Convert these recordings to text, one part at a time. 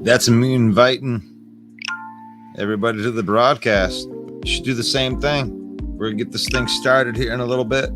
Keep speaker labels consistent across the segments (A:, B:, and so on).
A: That's me inviting everybody to the broadcast. You should do the same thing. We're going to get this thing started here in a little bit.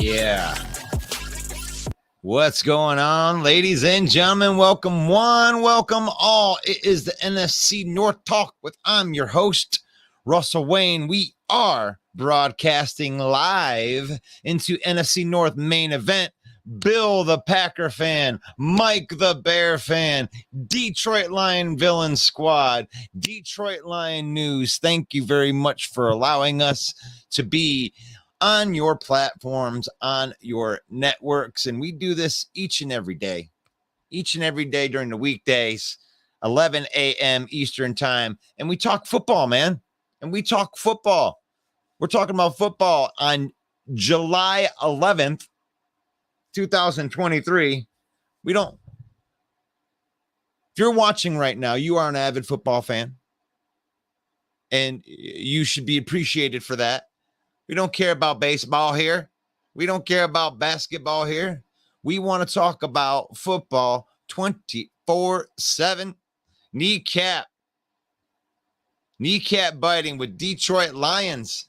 A: Yeah. What's going on, ladies and gentlemen? Welcome one, welcome all. It is the NFC North Talk with I'm your host, Russell Wayne. We are broadcasting live into NFC North main event. Bill the Packer fan, Mike the Bear fan, Detroit Lion Villain Squad, Detroit Lion News. Thank you very much for allowing us to be on your platforms, on your networks. And we do this each and every day during the weekdays, 11 a.m. Eastern time. And we talk football, man. And we talk football. We're talking about football on July 11th, 2023. If you're watching right now, you are an avid football fan. And you should be appreciated for that. We don't care about baseball here. We don't care about basketball here. We want to talk about football 24/7. Kneecap biting with Detroit Lions.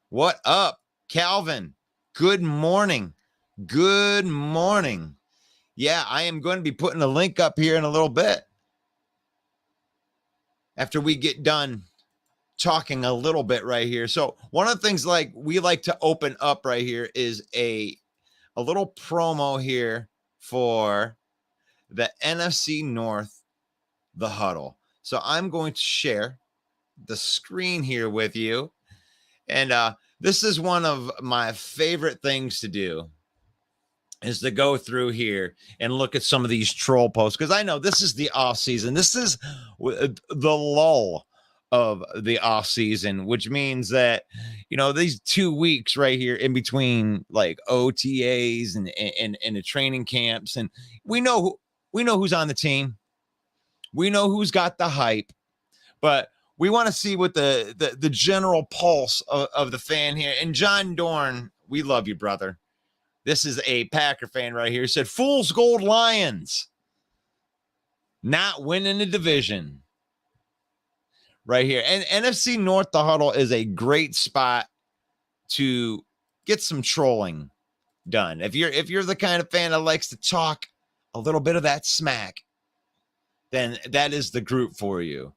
A: What up, Calvin? Good morning. Good morning. Yeah, I am going to be putting a link up here in a little bit after we get done talking a little bit right here. So one of the things like we like to open up right here is a little promo here for the NFC North, the huddle. So I'm going to share the screen here with you. And this is one of my favorite things to do, is to go through here and look at some of these troll posts, because I know this is the off season. This is the lull of the off season, which means that, these 2 weeks right here in between like OTAs and the training camps, and we know who's on the team. We know who's got the hype, but we want to see what the general pulse of the fan here. And John Dorn, we love you, brother. This is a Packer fan right here. He said, Fool's Gold Lions not winning the division right here. And NFC North, the huddle is a great spot to get some trolling done. If you're the kind of fan that likes to talk a little bit of that smack, then that is the group for you.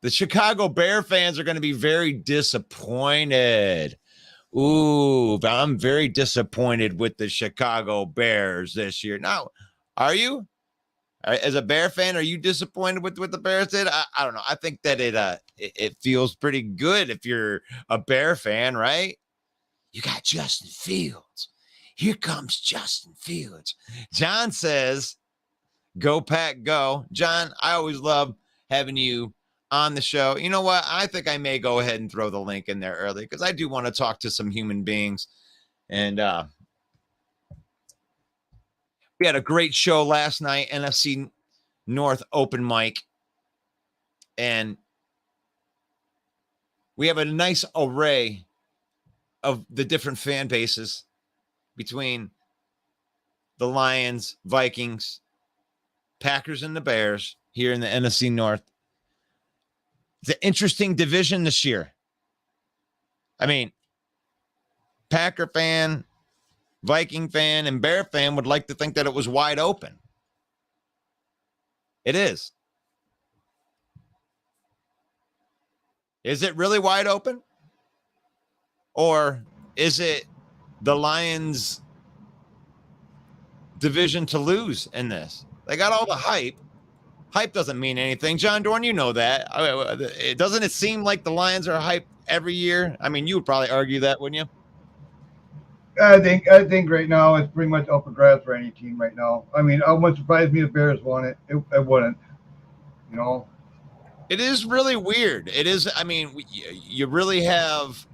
A: The Chicago Bear fans are going to be very disappointed. Ooh, I'm very disappointed with the Chicago Bears this year. Now, are you? As a Bear fan, are you disappointed with what the Bears did? I don't know. I think that it feels pretty good if you're a Bear fan, right? You got Justin Fields. Here comes Justin Fields. John says, go Pack, go. John, I always love having you on the show. You know what? I think I may go ahead and throw the link in there early, because I do want to talk to some human beings. And we had a great show last night, NFC North open mic. And we have a nice array of the different fan bases between the Lions, Vikings, Packers, and the Bears here in the NFC North. It's an interesting division this year. I mean, Packer fan, Viking fan, and Bear fan would like to think that it was wide open. It is. Is it really wide open? Or is it the Lions' division to lose in this? They got all the hype. Hype doesn't mean anything. John Dorn, you know that. Doesn't it seem like the Lions are hyped every year? I mean, you would probably argue that, wouldn't you?
B: I think right now it's pretty much up for grabs for any team right now. I mean, it wouldn't surprise me if Bears won it. It wouldn't.
A: It is really weird. It is. I mean, you really have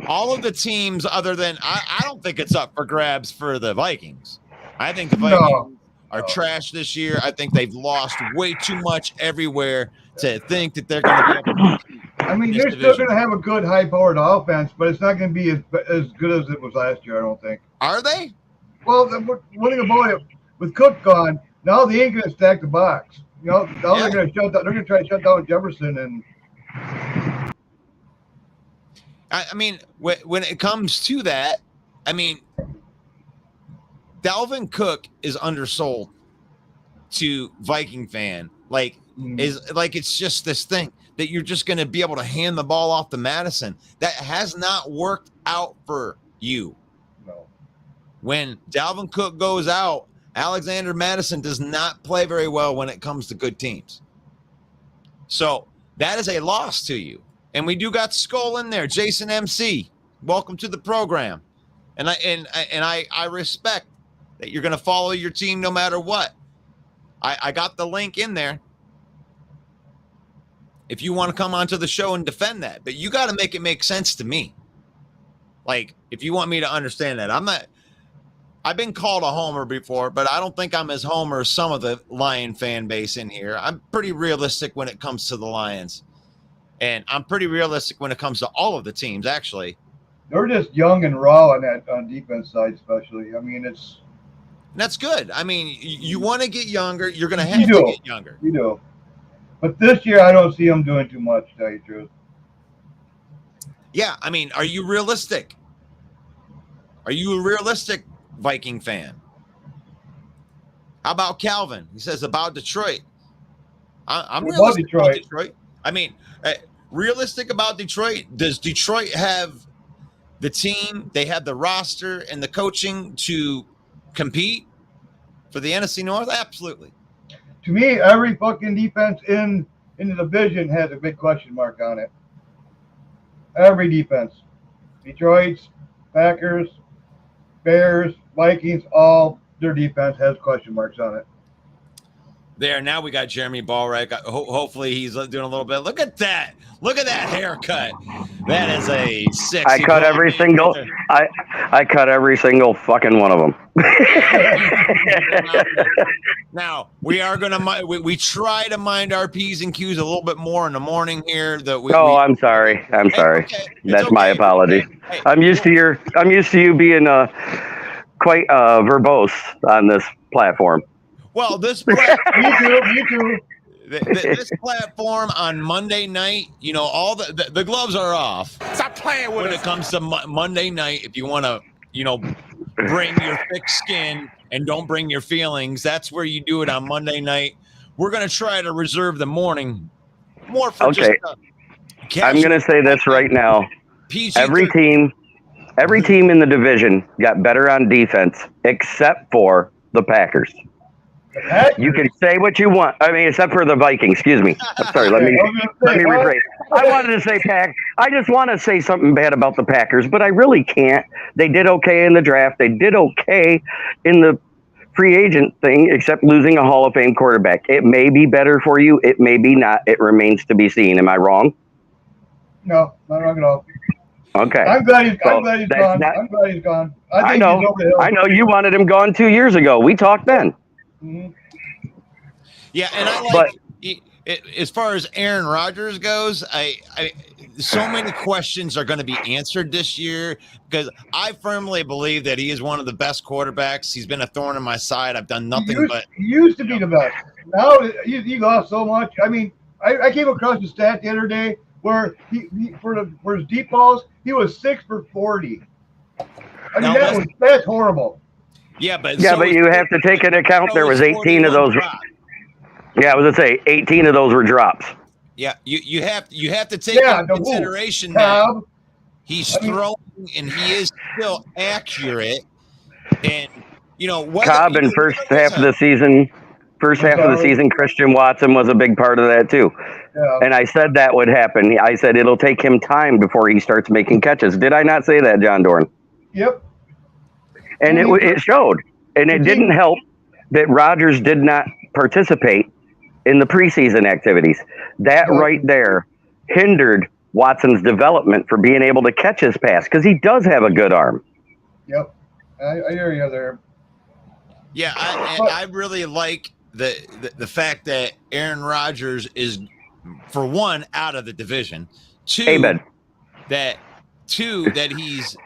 A: all of the teams other than I don't think it's up for grabs for the Vikings. I think the Vikings are trash this year. I think they've lost way too much everywhere to think that they're going to be able to compete.
B: I mean, they're still going to have a good high-powered offense, but it's not going to be as good as it was last year, I don't think.
A: Are they?
B: Well, one thing about it, with Cook gone, now they ain't going to stack the box. Now they're going to shut down. They're going to try to shut down Jefferson and.
A: I mean, when it comes to that, I mean, Dalvin Cook is undersold to Viking fan Like, is like it's just this thing that you're just going to be able to hand the ball off to Madison. That has not worked out for you.
B: No.
A: When Dalvin Cook goes out, Alexander Madison does not play very well when it comes to good teams. So that is a loss to you. And we do got Skull in there. Jason MC, welcome to the program. And I respect that you're going to follow your team no matter what. I got the link in there if you want to come onto the show and defend that. But you got to make it make sense to me. Like, if you want me to understand that. I've been called a homer before, but I don't think I'm as homer as some of the Lion fan base in here. I'm pretty realistic when it comes to the Lions. And I'm pretty realistic when it comes to all of the teams, actually.
B: They're just young and raw on defense side, especially. I mean,
A: that's good. I mean, you want to get younger. You're going to have to get younger.
B: You do. But this year, I don't see them doing too much, to tell you the truth.
A: Yeah, I mean, are you realistic? Are you a realistic Viking fan? How about Calvin? He says about Detroit. I'm realistic about Detroit. I mean, realistic about Detroit. Does Detroit have the team? They have the roster and the coaching to compete for the NFC North? Absolutely.
B: To me, every fucking defense in the division has a big question mark on it. Every defense. Detroit's, Packers, Bears, Vikings, all their defense has question marks on it.
A: There, now we got Jeremy Ballrike. Hopefully he's doing a little bit. Look at that. Look at that haircut. That is a sexy.
C: I cut every single. I cut every single fucking one of them.
A: Now we are gonna we try to mind our P's and Q's a little bit more in the morning here.
C: I'm sorry. I'm sorry.
A: Okay.
C: That's my apology.
A: Hey,
C: I'm used to you being quite verbose on this platform.
A: Well, this
B: me too.
A: This platform on Monday night, you know, all the gloves are off.
D: Stop playing with
A: when it comes to Monday night. If you want to, you know, bring your thick skin and don't bring your feelings, that's where you do it on Monday night. We're going to try to reserve the morning more for
C: okay. I'm going to say this right now. Every team in the division got better on defense except for the Packers. You can say what you want. I mean, except for the Vikings. Excuse me. I'm sorry. Let me rephrase. I wanted to say I just want to say something bad about the Packers, but I really can't. They did okay in the draft. They did okay in the free agent thing, except losing a Hall of Fame quarterback. It may be better for you. It may be not. It remains to be seen. Am I wrong?
B: No, not wrong at all.
C: Okay.
B: I'm glad he's gone. I'm glad he's gone. I know.
C: I know you wanted him gone 2 years ago. We talked then.
B: Mm-hmm.
A: Yeah, and I like as far as Aaron Rodgers goes, I so many questions are going to be answered this year because I firmly believe that he is one of the best quarterbacks. He's been a thorn in my side. I've done nothing but.
B: He used to be the best. Now he lost so much. I mean, I came across a stat the other day where for his deep balls he was 6 for 40. I mean that's horrible.
A: Yeah, but
C: you have to take into account there was 18 of those. Yeah, I was gonna say 18 of those were drops.
A: Yeah, you have to take into consideration that he's throwing and he is still accurate. And you know,
C: Cobb in first half of the season, Christian Watson was a big part of that too. Yeah. And I said that would happen. I said it'll take him time before he starts making catches. Did I not say that, John Dorn?
B: Yep.
C: And it showed. And it didn't help that Rodgers did not participate in the preseason activities. That right there hindered Watson's development for being able to catch his pass because he does have a good arm.
B: Yep. I hear you there.
A: Yeah, I really like the fact that Aaron Rodgers is, for one, out of the division. Two, that he's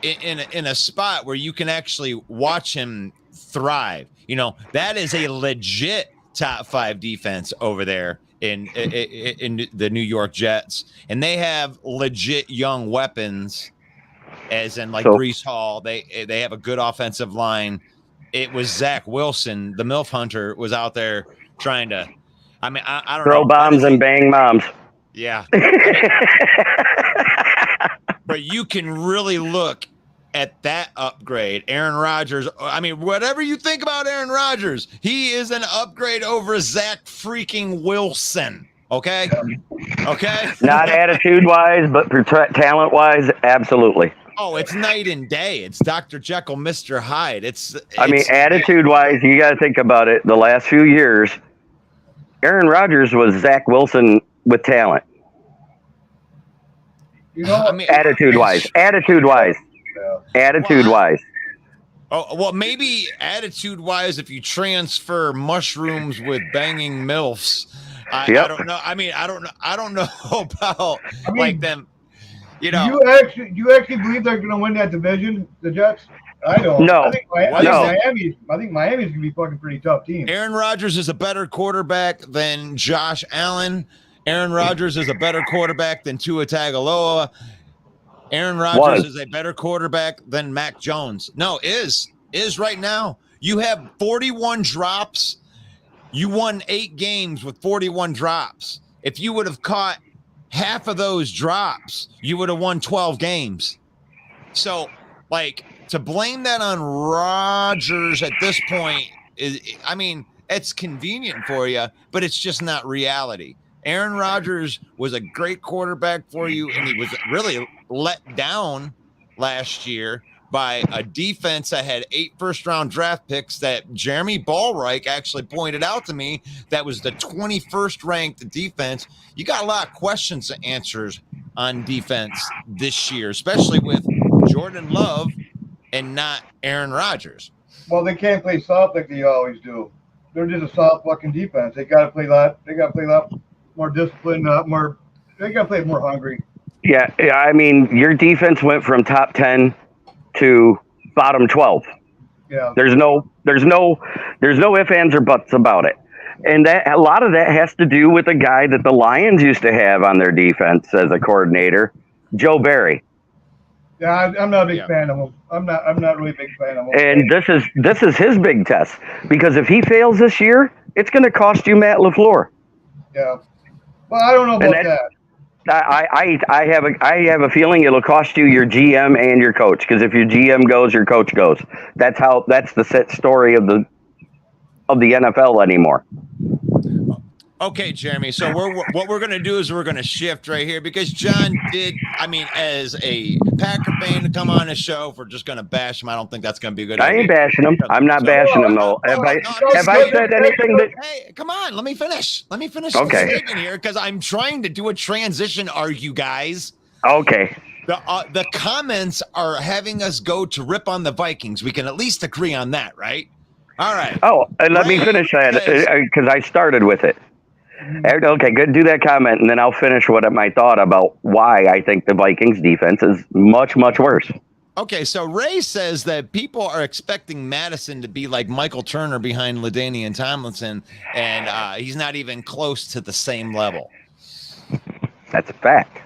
A: in a spot where you can actually watch him thrive. You know, that is a legit top 5 defense over there in the New York Jets, and they have legit young weapons, as in Breece Hall. They have a good offensive line. It was Zach Wilson, the MILF Hunter, was out there trying to I mean, I don't
C: Throw
A: know.
C: bombs and bang moms.
A: Yeah. But you can really look at that upgrade. Aaron Rodgers, I mean, whatever you think about Aaron Rodgers, he is an upgrade over Zach freaking Wilson. Okay? Okay?
C: Not attitude-wise, but talent-wise, absolutely.
A: Oh, it's night and day. It's Dr. Jekyll, Mr. Hyde.
C: I mean, attitude-wise, you got to think about it. The last few years, Aaron Rodgers was Zach Wilson with talent.
B: You know,
A: I mean,
C: attitude-wise.
A: Oh, well, maybe attitude-wise, if you transfer mushrooms with banging MILFs, I don't know. I mean, I don't know about like them. You know,
B: do you actually believe they're going to win that division, the Jets? I don't.
C: No.
B: I think Miami's going to be fucking pretty tough team.
A: Aaron Rodgers is a better quarterback than Josh Allen. Aaron Rodgers is a better quarterback than Tua Tagovailoa. Aaron Rodgers is a better quarterback than Mac Jones. No, is right now. You have 41 drops. You won 8 games with 41 drops. If you would have caught half of those drops, you would have won 12 games. So, like, to blame that on Rodgers at this point is, I mean, it's convenient for you, but it's just not reality. Aaron Rodgers was a great quarterback for you, and he was really let down last year by a defense that had 8 first-round draft picks that Jeremy Ballreich actually pointed out to me that was the 21st ranked defense. You got a lot of questions and answers on defense this year, especially with Jordan Love and not Aaron Rodgers.
B: Well, they can't play soft like they always do. They're just a soft fucking defense. They got to play a lot. They got to play a lot more disciplined, more. They got to play more hungry.
C: Yeah. I mean, your defense went from top 10 to bottom 12.
B: Yeah.
C: There's no ifs, ands, or buts about it. And that a lot of that has to do with a guy that the Lions used to have on their defense as a coordinator, Joe Barry.
B: Yeah, I'm not a big fan of him. I'm not really a big fan of him.
C: And this is his big test, because if he fails this year, it's going to cost you Matt LaFleur.
B: Yeah. Well, I don't know about that.
C: I have a feeling it'll cost you your GM and your coach, because if your GM goes, your coach goes. That's the set story of the NFL anymore.
A: Okay, Jeremy. So what we're going to do is we're going to shift right here, because John did, I mean, as a Packer fan to come on the show, if we're just going to bash him, I don't think that's going to be a good idea.
C: I ain't bashing him. I'm not bashing him, though. Have I said anything that...
A: Hey, come on. Let me finish.
C: Okay.
A: The statement here, because I'm trying to do a transition argue, guys.
C: Okay.
A: The comments are having us go to rip on the Vikings. We can at least agree on that, right? All right.
C: Oh, and let me finish that, because I started with it. Okay, good. Do that comment, and then I'll finish my thought about why I think the Vikings defense is much, much worse.
A: Okay, so Ray says that people are expecting Madison to be like Michael Turner behind LaDainian Tomlinson, and he's not even close to the same level.
C: That's a fact.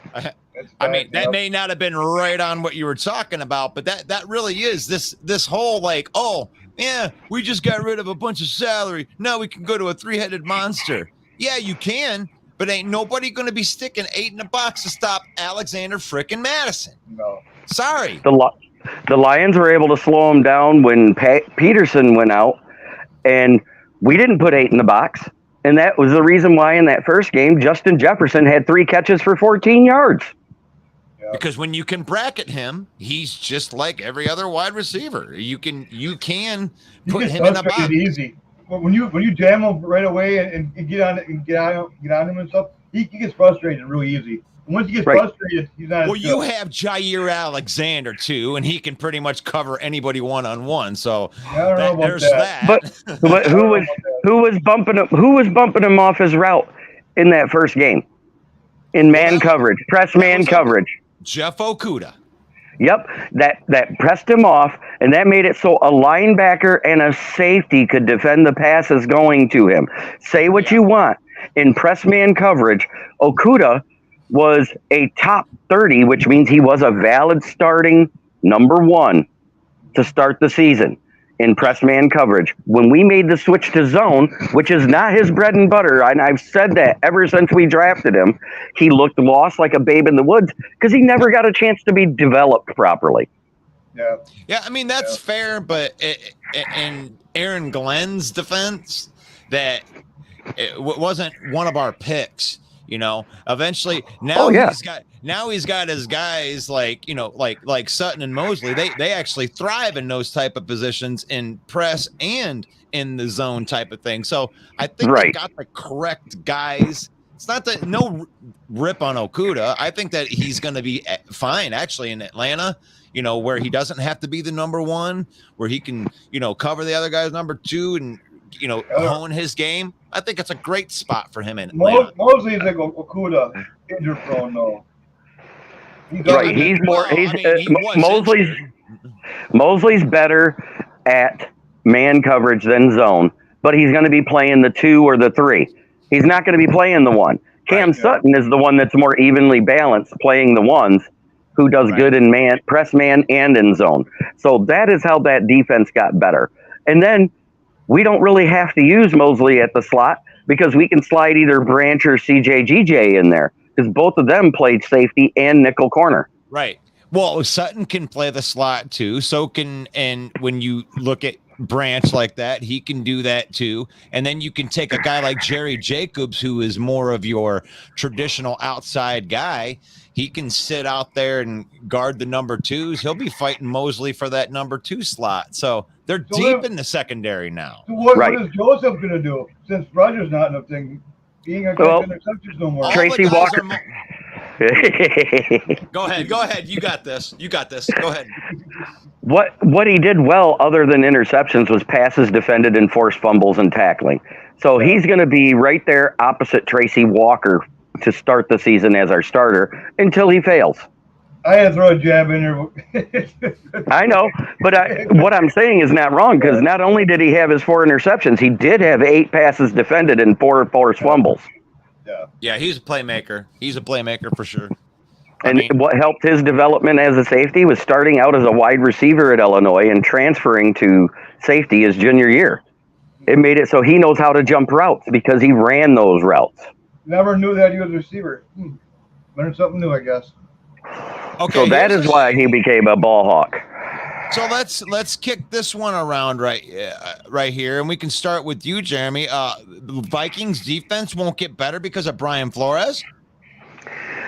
A: I mean, that may not have been right on what you were talking about, but that really is this whole like, oh, yeah, we just got rid of a bunch of salary. Now we can go to a 3-headed monster. Yeah, you can, but ain't nobody going to be sticking 8 in a box to stop Alexander frickin' Madison.
B: No.
A: Sorry.
C: The Lions were able to slow him down when Peterson went out, and we didn't put 8 in the box. And that was the reason why in that first game, Justin Jefferson had 3 catches for 14 yards.
B: Yeah.
A: Because when you can bracket him, he's just like every other wide receiver. You can put him in a box.
B: Easy. When you jam him right away and get on him and stuff, he gets frustrated really easy. And once he gets frustrated, he's not.
A: Well, you have Jair Alexander too, and he can pretty much cover anybody one-on-one. So there's that.
C: But who was bumping him off his route in that first game? In coverage, press man coverage.
A: Jeff Okudah.
C: Yep, that pressed him off, and that made it so a linebacker and a safety could defend the passes going to him. Say what you want. In press man coverage, Okudah was a top 30, which means he was a valid starting number 1 to start the season. in press man coverage. When we made the switch to zone, which is not his bread and butter, and I've said that ever since we drafted him, he looked lost like a babe in the woods because he never got a chance to be developed properly.
B: Yeah.
A: Yeah, I mean, that's fair, but in Aaron Glenn's defense, that it wasn't one of our picks. Eventually now he's got his guys like Sutton and Mosley. They actually thrive in those type of positions in press and in the zone type of thing. So I think they got the correct guys. It's not that no rip on Okuda. I think that he's going to be fine actually in Atlanta, where he doesn't have to be the number one, where he can, cover the other guy's number two and, hone his game. I think it's a great spot for him in Atlanta.
B: Mosley's like Okuda, injury prone though.
C: Mosley's better at man coverage than zone, but he's going to be playing the 2 or the 3. He's not going to be playing the 1. Cam Sutton is the one that's more evenly balanced, playing the ones, who does good in press man and in zone. So that is how that defense got better. And then we don't really have to use Mosley at the slot because we can slide either Branch or CJ in there because both of them played safety and nickel corner.
A: Right. Well, Sutton can play the slot too. And when you look at Branch like that, he can do that too. And then you can take a guy like Jerry Jacobs, who is more of your traditional outside guy. He can sit out there and guard the number 2s. He'll be fighting Mosley for that number 2 slot. So they're deep in the secondary now.
B: So what is Joseph going to do since Rogers not in the thing? Being a interceptions no more.
C: Tracy Walker.
A: Go ahead. You got this. Go ahead.
C: What he did well, other than interceptions, was passes defended and forced fumbles and tackling. So he's going to be right there opposite Tracy Walker to start the season as our starter until he fails.
B: I had to throw a jab in there.
C: I know, but what I'm saying is not wrong because not only did he have his 4 interceptions, he did have 8 passes defended and 4 forced fumbles.
A: Yeah, he's a playmaker. He's a playmaker for sure.
C: What helped his development as a safety was starting out as a wide receiver at Illinois and transferring to safety his junior year. It made it so he knows how to jump routes because he ran those routes.
B: Never knew that he was a receiver. Learned something new, I guess.
A: Okay,
C: so that is why he became a ball hawk.
A: So let's kick this one around right here, and we can start with you, Jeremy. The Vikings defense won't get better because of Brian Flores?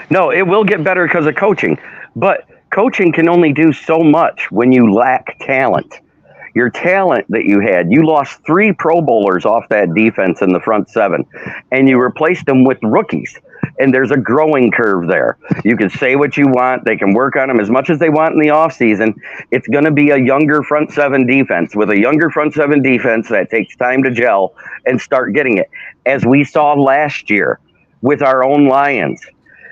C: No, it will get better because of coaching, but coaching can only do so much when you lack talent. Your talent that you had, you lost 3 Pro Bowlers off that defense in the front 7, and you replaced them with rookies. And there's a growing curve there. You can say what you want. They can work on them as much as they want in the offseason. It's going to be a younger front 7 defense. With a younger front 7 defense, that takes time to gel and start getting it. As we saw last year with our own Lions,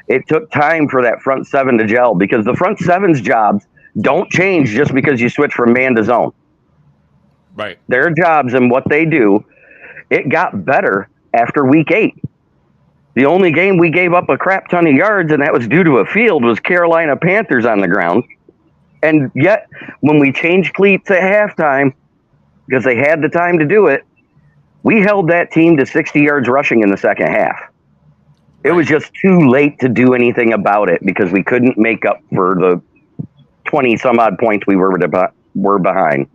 C: it took time for that front 7 to gel because the front 7's jobs don't change just because you switch from man to zone.
A: Right.
C: Their jobs and what they do, it got better after week 8. The only game we gave up a crap ton of yards, and that was due to a field, was Carolina Panthers on the ground. And yet, when we changed cleats at halftime, because they had the time to do it, we held that team to 60 yards rushing in the second half. It was just too late to do anything about it because we couldn't make up for the 20-some-odd points we were behind.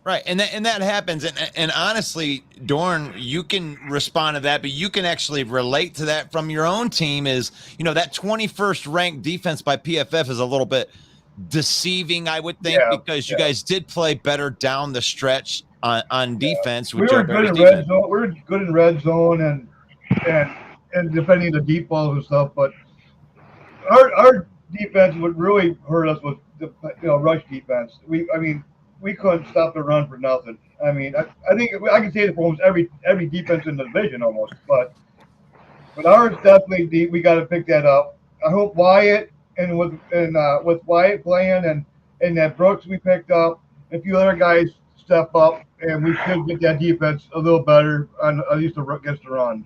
A: Right, and that happens, and honestly, Dorn, you can respond to that, but you can actually relate to that from your own team. Is that 21st ranked defense by PFF is a little bit deceiving, I would think, because you guys did play better down the stretch on defense.
B: We were good in red zone. We were good in red zone and defending the deep balls and stuff, but our defense would really hurt us with the rush defense. We couldn't stop the run for nothing. I think I can say it for almost every defense in the division almost, but ours definitely deep. We got to pick that up. I hope Wyatt and with Wyatt playing and that Brooks we picked up, a few other guys step up, and we should get that defense a little better on at least against the run.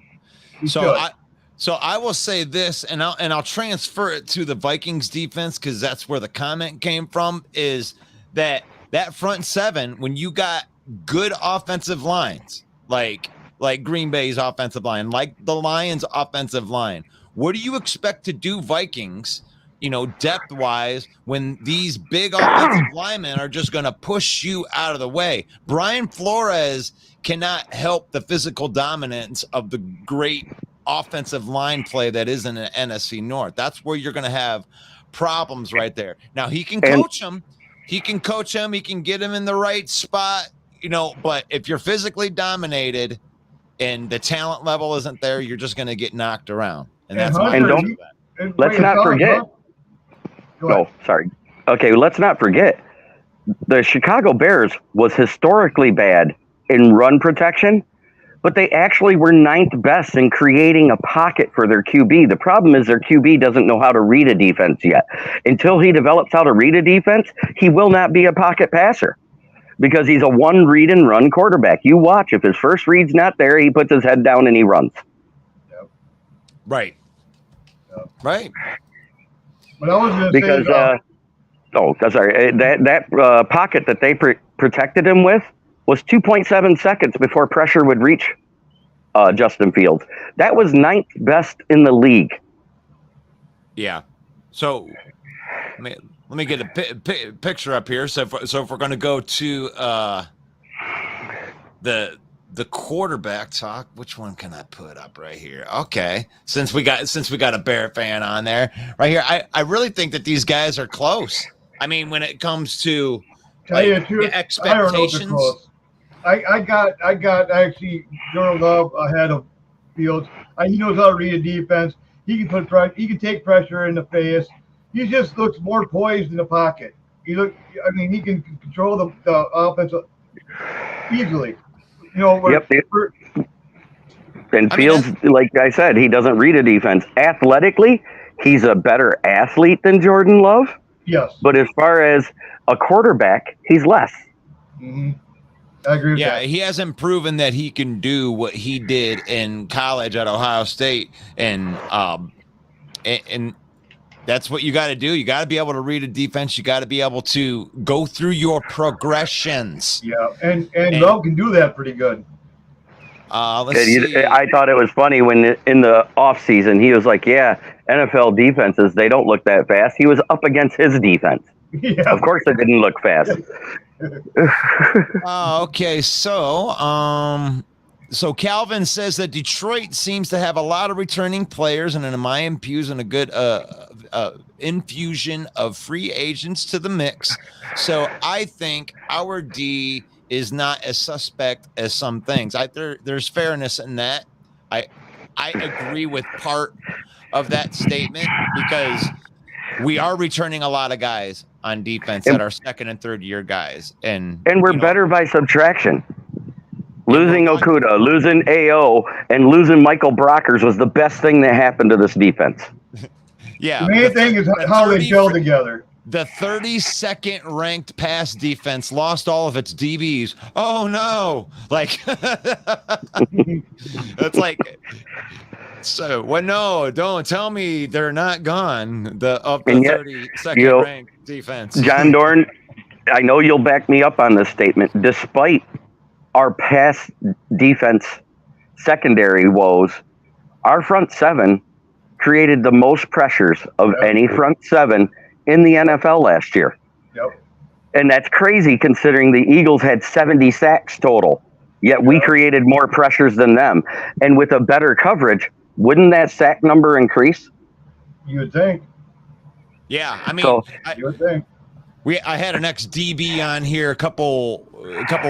A: So I will say this, and I'll transfer it to the Vikings defense because that's where the comment came from. Is that that front seven, when you got good offensive lines, like Green Bay's offensive line, like the Lions' offensive line, what do you expect to do, Vikings, depth-wise, when these big offensive linemen are just going to push you out of the way? Brian Flores cannot help the physical dominance of the great offensive line play that is in the NFC North. That's where you're going to have problems right there. Now, he can coach them. He can coach him. He can get him in the right spot, but if you're physically dominated and the talent level isn't there, you're just going to get knocked around. And that's
C: let's not forget. Oh, sorry. Okay, let's not forget. The Chicago Bears was historically bad in run protection, but they actually were 9th best in creating a pocket for their QB. The problem is their QB doesn't know how to read a defense yet. Until he develops how to read a defense, he will not be a pocket passer because he's a one read and run quarterback. You watch, if his first read's not there, he puts his head down and he runs.
B: Yep.
A: Right.
B: Yep.
A: Right.
B: But I was going
C: to say, sorry, that pocket that they protected him with was 2.7 seconds before pressure would reach Justin Fields. That was 9th best in the league.
A: Yeah. So let me get a picture up here. So if we're going to go to the quarterback talk, which one can I put up right here? Okay, since we got a Bear fan on there right here, I really think that these guys are close. I mean, when it comes to expectations,
B: I got actually Jordan Love ahead of Fields. He knows how to read a defense. He can He can take pressure in the face. He just looks more poised in the pocket. He can control the offense easily.
C: And Fields, like I said, he doesn't read a defense. Athletically, he's a better athlete than Jordan Love.
B: Yes.
C: But as far as a quarterback, he's less.
B: Mm-hmm. I agree with that.
A: He hasn't proven that he can do what he did in college at Ohio State. And that's what you got to do. You got to be able to read a defense. You got to be able to go through your progressions.
B: Yeah, and Love can do that pretty good.
A: Let's see.
C: I thought it was funny when in the offseason, he was like, yeah, NFL defenses, they don't look that fast. He was up against his defense.
B: Yeah.
C: Of course it didn't look fast.
A: Okay, so Calvin says that Detroit seems to have a lot of returning players and an Amaya Pews and a good infusion of free agents to the mix. So I think our D is not as suspect as some things. There's fairness in that. I agree with part of that statement because we are returning a lot of guys on defense that are second and third year guys. And
C: we're better by subtraction. Losing Okuda, losing AO, and losing Michael Brockers was the best thing that happened to this defense.
A: Yeah.
B: The main thing is how they gel together.
A: The 32nd ranked pass defense lost all of its DBs. Oh no! It's like, so well, no, don't tell me they're not gone. The 32nd ranked defense.
C: John Dorn, I know you'll back me up on this statement. Despite our pass defense secondary woes, our front seven created the most pressures of any front seven in the NFL last year.
B: Yep.
C: And that's crazy considering the Eagles had 70 sacks total, yet we created more pressures than them. And with a better coverage, wouldn't that sack number increase?
B: You would think.
A: Yeah, I mean,
B: you would think.
A: I had an ex-DB on here a couple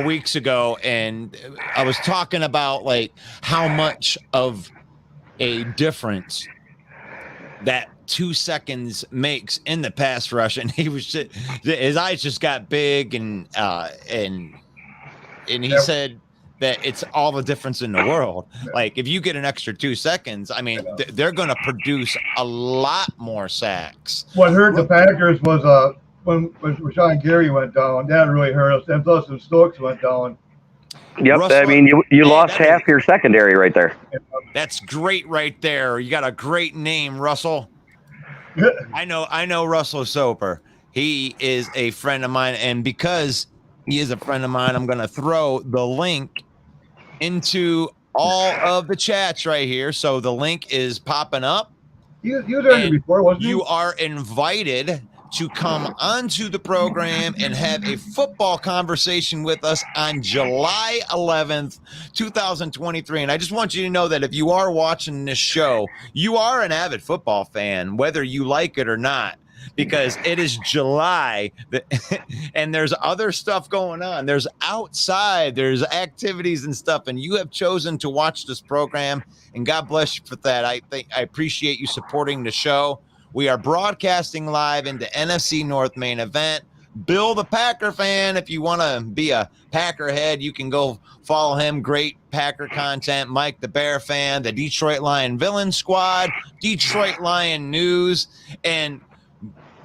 A: weeks ago, and I was talking about like how much of a difference that 2 seconds makes in the pass rush, and he was just, his eyes just got big, and he said that it's all the difference in the world. Like if you get an extra 2 seconds, I mean, they're going to produce a lot more sacks.
B: What hurt the Packers was when Rashawn Gary went down. That really hurt us. And plus, when Stokes went down.
C: Yep, Russel, I mean, you lost half your secondary right there.
A: That's great right there. You got a great name, Russell. I know Russell Soper. He is a friend of mine, and because He is a friend of mine. I'm going to throw the link into all of the chats right here. So the link is popping up.
B: He was there before, wasn't he?
A: You are invited to come onto the program and have a football conversation with us on July 11th, 2023. And I just want you to know that if you are watching this show, you are an avid football fan, whether you like it or not, because it is July and there's other stuff going on. There's outside, there's activities and stuff, and you have chosen to watch this program, and God bless you for that. I appreciate you supporting the show. We are broadcasting live into NFC North main event. Bill the Packer fan, if you want to be a Packer head, you can go follow him. Great Packer content. Mike the Bear fan, the Detroit Lion Villain Squad, Detroit Lion News, and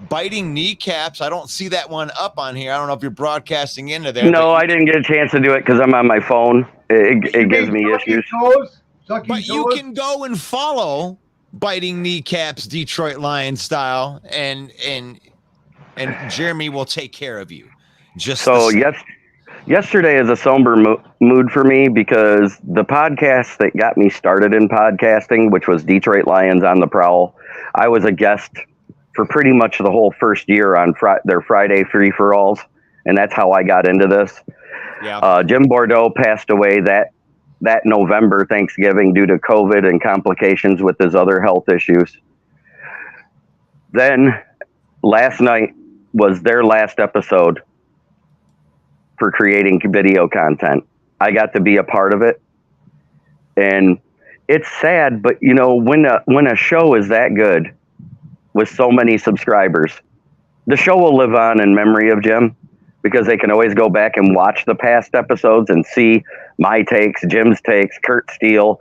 A: Biting Kneecaps. I don't see that one up on here. I don't know if you're broadcasting into there.
C: No, I didn't get a chance to do it because I'm on my phone. It gives me issues.
A: But you can go and follow Biting Kneecaps Detroit Lion style, and Jeremy will take care of you.
C: Yesterday is a somber mood for me because the podcast that got me started in podcasting, which was Detroit Lions on the Prowl, I was a guest for pretty much the whole first year on their Friday free-for-alls, and that's how I got into this.
A: Yeah.
C: Jim Bordeaux passed away that November, Thanksgiving, due to COVID and complications with his other health issues. Then last night was their last episode for creating video content. I got to be a part of it. And it's sad, but you know, when a show is that good with so many subscribers, the show will live on in memory of Jim, because they can always go back and watch the past episodes and see my takes, Jim's takes, Kurt Steele,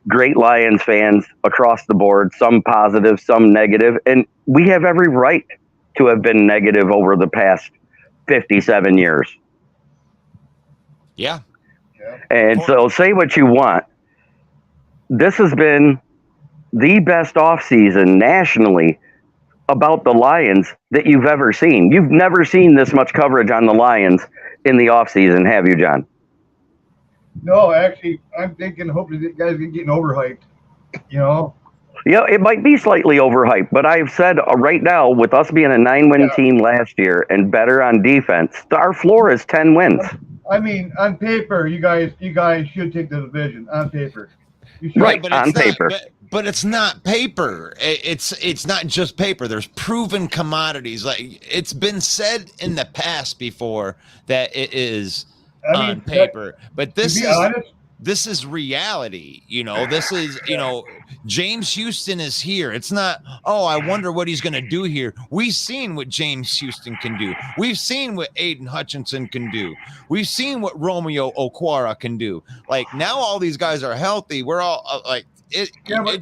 C: great Lions fans across the board, some positive, some negative. And we have every right to have been negative over the past 57 years.
A: Yeah.
C: And so say what you want. This has been the best offseason nationally about the Lions that you've ever seen. You've never seen this much coverage on the Lions in the offseason, have you, John?
B: No, actually, I'm thinking, hopefully, the guys are getting overhyped. You know?
C: Yeah, it might be slightly overhyped, but I've said right now, with us being a 9-win team last year and better on defense, our floor is 10 wins.
B: I mean, on paper, you guys should take the division. On paper. You should.
C: Right, on paper.
A: But it's not paper. It's not just paper. There's proven commodities. Like, it's been said in the past before that it is on paper. But this is reality. You know, this is, you know, James Houston is here. It's not, oh, I wonder what he's going to do here. We've seen what James Houston can do. We've seen what Aiden Hutchinson can do. We've seen what Romeo Okwara can do. Like, now all these guys are healthy. We're all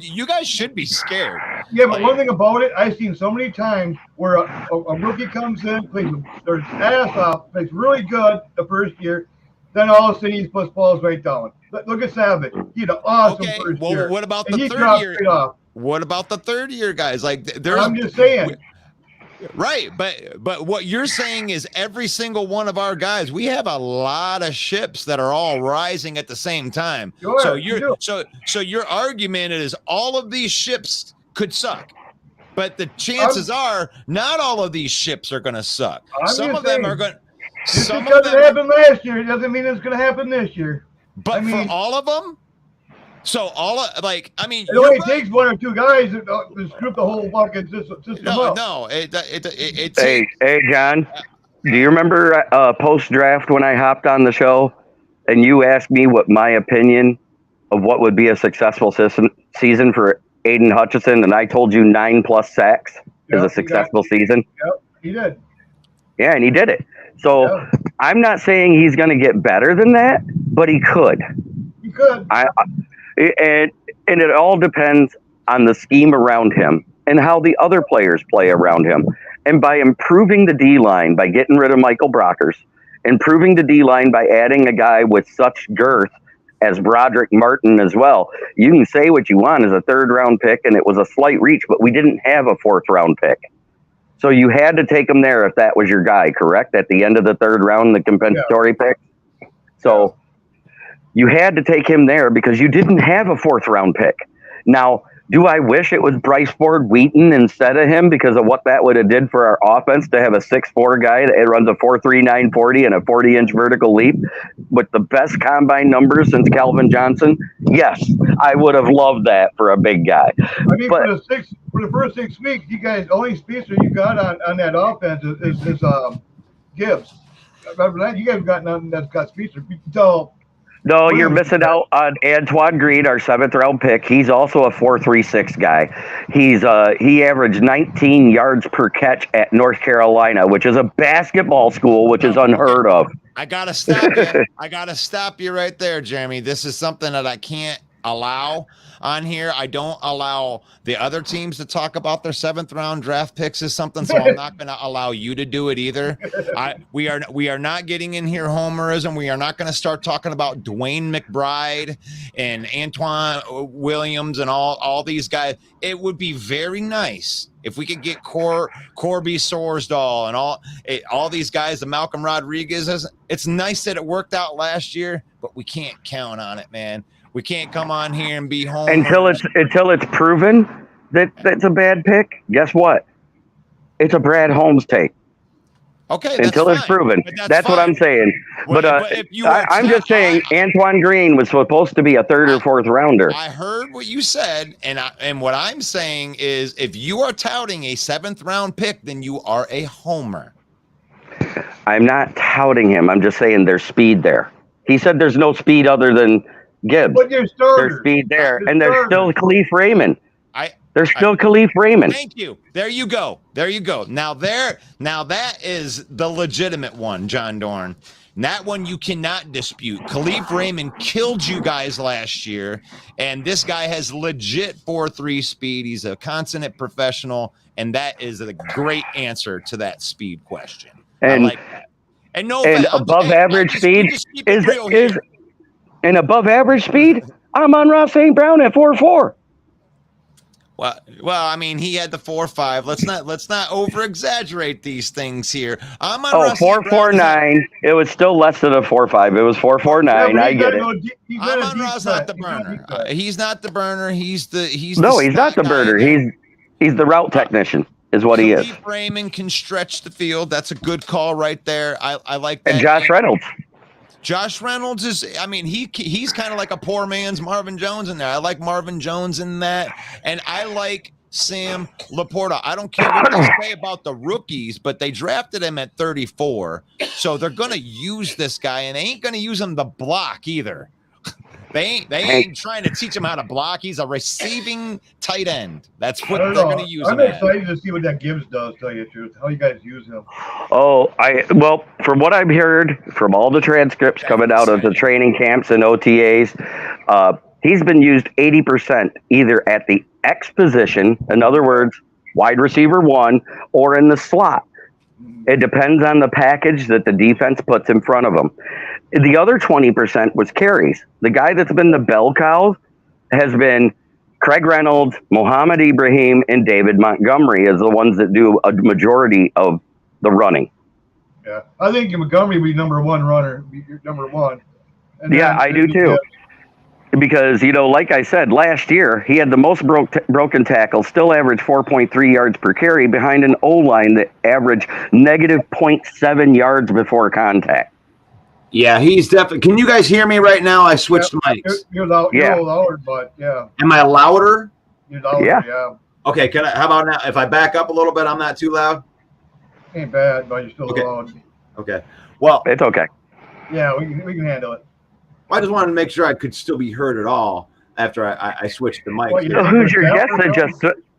A: you guys should be scared.
B: Yeah, but one thing about it, I've seen so many times where a rookie comes in, plays their ass off, plays really good the first year, then all of a sudden he puts balls right down. Look at Savage. He had an awesome first year.
A: What about the third year? What about the third year guys? Like,
B: I'm just saying.
A: Right, but what you're saying is every single one of our guys, we have a lot of ships that are all rising at the same time.
B: Sure,
A: so your argument is all of these ships could suck, but the chances are not all of these ships are going to suck. Some of them are going.
B: Just because it happened last year, it doesn't mean it's going to happen this year.
A: But for all of them. So it
B: only takes one or two guys to screw the whole fucking system up.
A: No,
C: Hey, John, do you remember post-draft when I hopped on the show and you asked me what my opinion of what would be a successful season for Aiden Hutchinson, and I told you 9+ sacks is a successful season?
B: Yep, he did.
C: Yeah, and he did it. So I'm not saying he's going to get better than that, but he could.
B: He could.
C: And it all depends on the scheme around him and how the other players play around him. And by improving the D-line, by getting rid of Michael Brockers, improving the D-line by adding a guy with such girth as Broderick Martin as well. You can say what you want as a third-round pick, and it was a slight reach, but we didn't have a fourth-round pick. So you had to take him there if that was your guy, correct? At the end of the third round, the compensatory pick. So you had to take him there because you didn't have a fourth round pick. Now, do I wish it was Bryce Ford Wheaton instead of him because of what that would have did for our offense to have a 6'4" guy that runs a 4.3 940 and a 40-inch vertical leap with the best combine numbers since Calvin Johnson? Yes, I would have loved that for a big guy.
B: I mean, for the first 6 weeks, you guys, the only speedster you got on that offense is Gibbs. Other than that, you guys have got nothing that's got speedster. So.
C: No, you're missing out on Antoine Green, our 7th round pick. He's also a 4.36 guy. He averaged 19 yards per catch at North Carolina, which is a basketball school, which is unheard of.
A: I gotta stop you. I gotta stop you right there, Jeremy. This is something that I can't allow on here. I don't allow the other teams to talk about their 7th round draft picks as something, so I'm not going to allow you to do it either. We are not getting in here homerism. We are not going to start talking about Dwayne McBride and Antoine Williams and all these guys. It would be very nice if we could get Corby Sorsdahl and all these guys, the Malcolm Rodriguez. It's nice that it worked out last year, but we can't count on it, man. We can't come on here and be home
C: until it's proven that that's a bad pick. Guess what? It's a Brad Holmes take.
A: Okay,
C: until it's proven. That's what I'm saying. But I'm just saying, Antoine Green was supposed to be a 3rd or 4th rounder.
A: I heard what you said, and what I'm saying is, if you are touting a 7th round pick, then you are a homer.
C: I'm not touting him. I'm just saying there's speed there. He said there's no speed other than Gibbs.
B: But there's
C: speed there, and there's still Khalif Raymond. There's still Khalif Raymond.
A: Thank you. There you go. Now that is the legitimate one, John Dorn. That one you cannot dispute. Khalif Raymond killed you guys last year, and this guy has legit 4.3 speed. He's a consummate professional, and that is a great answer to that speed question.
C: And,
A: I like that. And
C: above average speed is. And above average speed, I'm on Ross St. Brown at 4.4.
A: Well, I mean, he had the 4.5. Let's not over exaggerate these things here. I'm on
C: 4.49. It was still less than a 4.5. It was 4.49. I get it.
A: I'm on Ross, not the burner. He's not the burner. He's
C: he's not the burner. He's the route technician. Is what he is.
A: Raymond can stretch the field. That's a good call right there. I like that.
C: And Josh Reynolds.
A: Josh Reynolds he's kind of like a poor man's Marvin Jones in there. I like Marvin Jones in that. And I like Sam Laporta. I don't care what they say about the rookies, but they drafted him at 34. So they're going to use this guy, and they ain't going to use him to block either. They ain't trying to teach him how to block. He's a receiving tight end. That's what they're going to use him
B: I'm excited to see what that Gibbs does, tell you the truth. How you guys use him.
C: From what I've heard from all the transcripts coming out of the training camps and OTAs, he's been used 80% either at the X position, in other words, wide receiver 1, or in the slot. It depends on the package that the defense puts in front of him. The other 20% was carries. The guy that's been the bell cow has been Craig Reynolds, Mohamed Ibrahim, and David Montgomery as the ones that do a majority of the running.
B: Yeah, I think Montgomery will be number 1 runner, number 1.
C: Yeah, I do too. Because, like I said, last year he had the most broken tackles, still averaged 4.3 yards per carry behind an O-line that averaged negative 0.7 yards before contact.
A: Yeah, he's definitely. Can you guys hear me right now? I switched mics.
B: You're louder, but yeah.
A: Am I louder?
B: You're louder, yeah.
A: Okay, how about now? If I back up a little bit, I'm not too loud?
B: Ain't bad, but you're still loud.
A: Okay. Well,
C: it's okay.
B: Yeah, we can handle it.
A: I just wanted to make sure I could still be heard at all after I switched the mic.
C: Who's your guest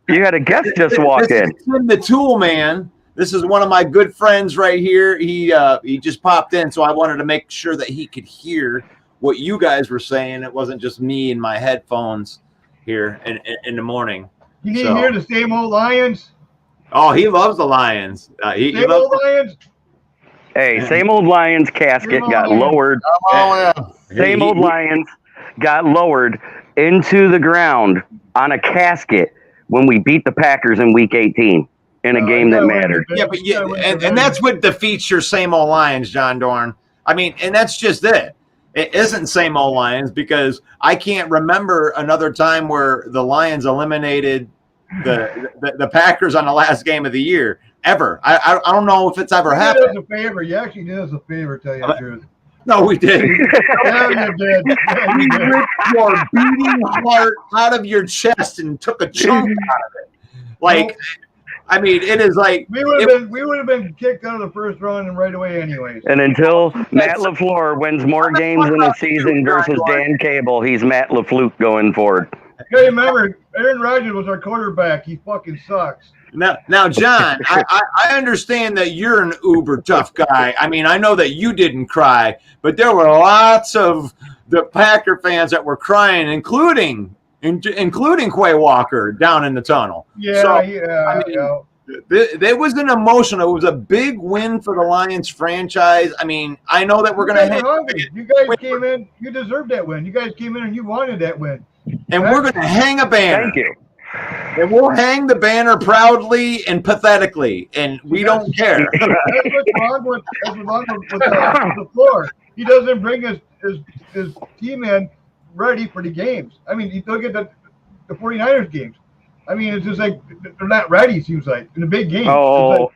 C: you had a guest just walk in?
A: Tim the Tool Man. This is one of my good friends right here. He just popped in, so I wanted to make sure that he could hear what you guys were saying. It wasn't just me and my headphones here in the morning.
B: You need to hear the same old Lions?
A: Oh, he loves the Lions.
B: Same old Lions?
C: Hey, same old Lions casket got lowered. Same old Lions got lowered into the ground on a casket when we beat the Packers in Week 18 in a game that mattered.
A: Yeah, but and that's what defeats your same old Lions, John Dorn. I mean, and that's just it. It isn't same old Lions because I can't remember another time where the Lions eliminated the Packers on the last game of the year ever. I don't know if it's ever happened.
B: You did us a favor. You actually did us a favor, tell you the truth.
A: No, we didn't.
B: Yeah, you did. Yeah, you did.
A: Ripped your beating heart out of your chest and took a chunk out of it. Like, I mean, it is like
B: we would have been kicked out of the first round and right away, anyways.
C: And until Matt LaFleur wins more games in a season versus Dan Cable, he's Matt LaFleur going forward.
B: Hey, remember, Aaron Rodgers was our quarterback. He fucking sucks.
A: Now, John, I understand that you're an uber tough guy. I mean, I know that you didn't cry, but there were lots of the Packer fans that were crying, including Quay Walker down in the tunnel.
B: Yeah,
A: so,
B: yeah.
A: It was an emotional. It was a big win for the Lions franchise. I mean, I know that we're going to.
B: You guys came in. You deserved that win. You guys came in and you wanted that win.
A: And we're going to hang a banner.
C: Thank you.
A: And we'll hang the banner proudly and pathetically, and we don't care.
B: That's what's wrong with the floor. He doesn't bring his team in ready for the games. I mean, you look at the 49ers games. I mean, it's just like they're not ready, seems like, in the big games.
C: Oh,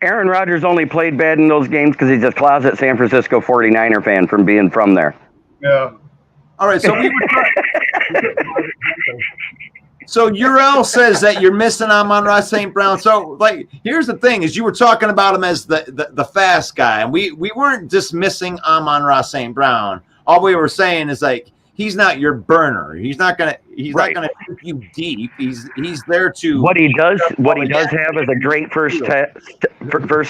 C: Aaron Rodgers only played bad in those games because he's a closet San Francisco 49er fan from being from there.
B: Yeah.
A: All right, so we were So Urel says that you're missing Amon-Ra St. Brown. So, like, here's the thing: is you were talking about him as the fast guy, and we weren't dismissing Amon-Ra St. Brown. All we were saying is like he's not your burner. He's not gonna take you deep. He's there to
C: what he does have is a great first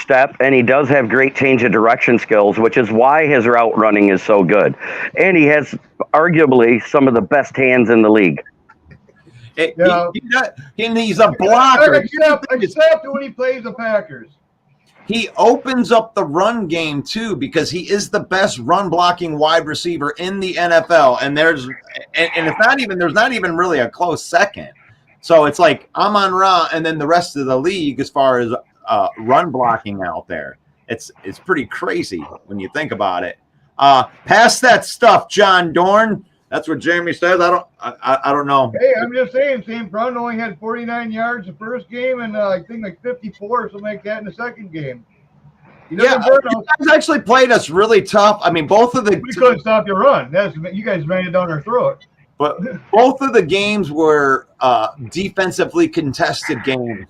C: step, and he does have great change of direction skills, which is why his route running is so good, and he has arguably some of the best hands in the league.
A: He's a blocker.
B: Except when he plays the Packers.
A: He opens up the run game too because he is the best run blocking wide receiver in the NFL, and there's not even really a close second. So it's like Amon-Ra and then the rest of the league as far as run blocking out there. It's pretty crazy when you think about it. Pass that stuff, John Dorn. That's what Jeremy says. I don't know.
B: Hey, I'm just saying, St. Brown only had 49 yards the first game, and I think like 54 or something like that in the second game.
A: You guys actually played us really tough. I mean, both of the
B: we couldn't stop your run. You guys ran it down our throat.
A: But both of the games were defensively contested games.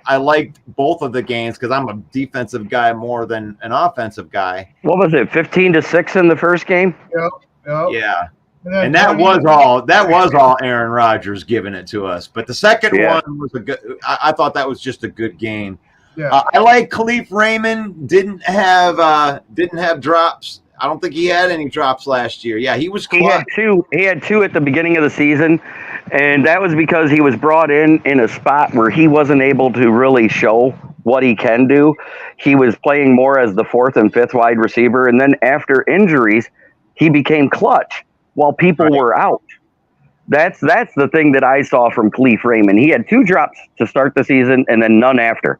A: I liked both of the games because I'm a defensive guy more than an offensive guy.
C: What was it? 15-6 in the first game.
B: Yep.
A: Yeah. And that was all Aaron Rodgers giving it to us. But the second one was a good. I thought that was just a good game.
B: Yeah.
A: I like Khalif Raymond. Didn't have drops. I don't think he had any drops last year. Yeah, he was.
C: He had two at the beginning of the season, and that was because he was brought in a spot where he wasn't able to really show what he can do. He was playing more as the fourth and fifth wide receiver, and then after injuries, he became clutch while people were out. That's the thing that I saw from Khalif Raymond. He had 2 drops to start the season and then none after.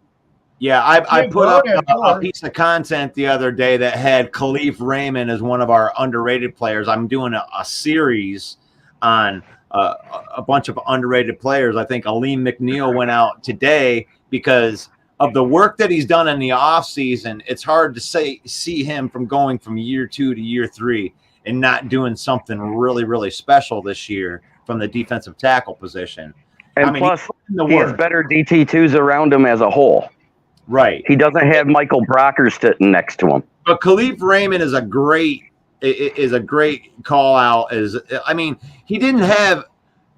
A: Yeah, I put up a piece of content the other day that had Khalif Raymond as one of our underrated players. I'm doing a series on a bunch of underrated players. I think Aleem McNeil went out today because of the work that he's done in the offseason. It's hard to see him from going from year 2 to year 3 and not doing something really, really special this year from the defensive tackle position.
C: And plus, he has better DT2s around him as a whole.
A: Right.
C: He doesn't have Michael Brocker sitting next to him.
A: But Khalif Raymond is a great call out. He didn't have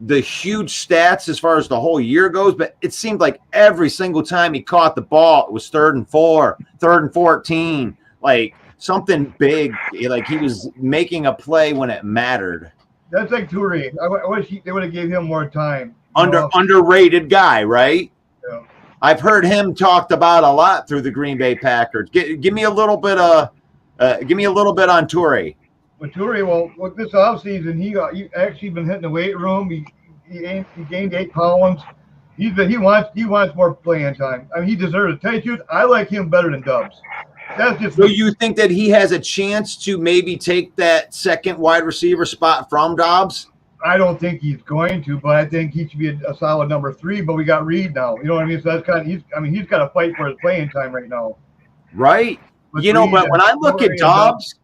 A: the huge stats as far as the whole year goes, but it seemed like every single time he caught the ball, it was 3rd and 4, 3rd and 14, like something big. Like he was making a play when it mattered.
B: That's like Toure. I wish they would have gave him more time.
A: Underrated guy, right?
B: Yeah.
A: I've heard him talked about a lot through the Green Bay Packers. Give me a little bit on Toure.
B: With Toure, with this offseason, he actually been hitting the weight room. He gained 8 pounds. He wants more playing time. I mean, he deserves it. Tell you the truth, I like him better than Dubs. That's just.
A: So you think that he has a chance to maybe take that second wide receiver spot from Dobbs?
B: I don't think he's going to, but I think he should be a solid number 3. But we got Reed now. You know what I mean? So that's kind of he's got to fight for his playing time right now.
A: Right. But when I look at Dobbs,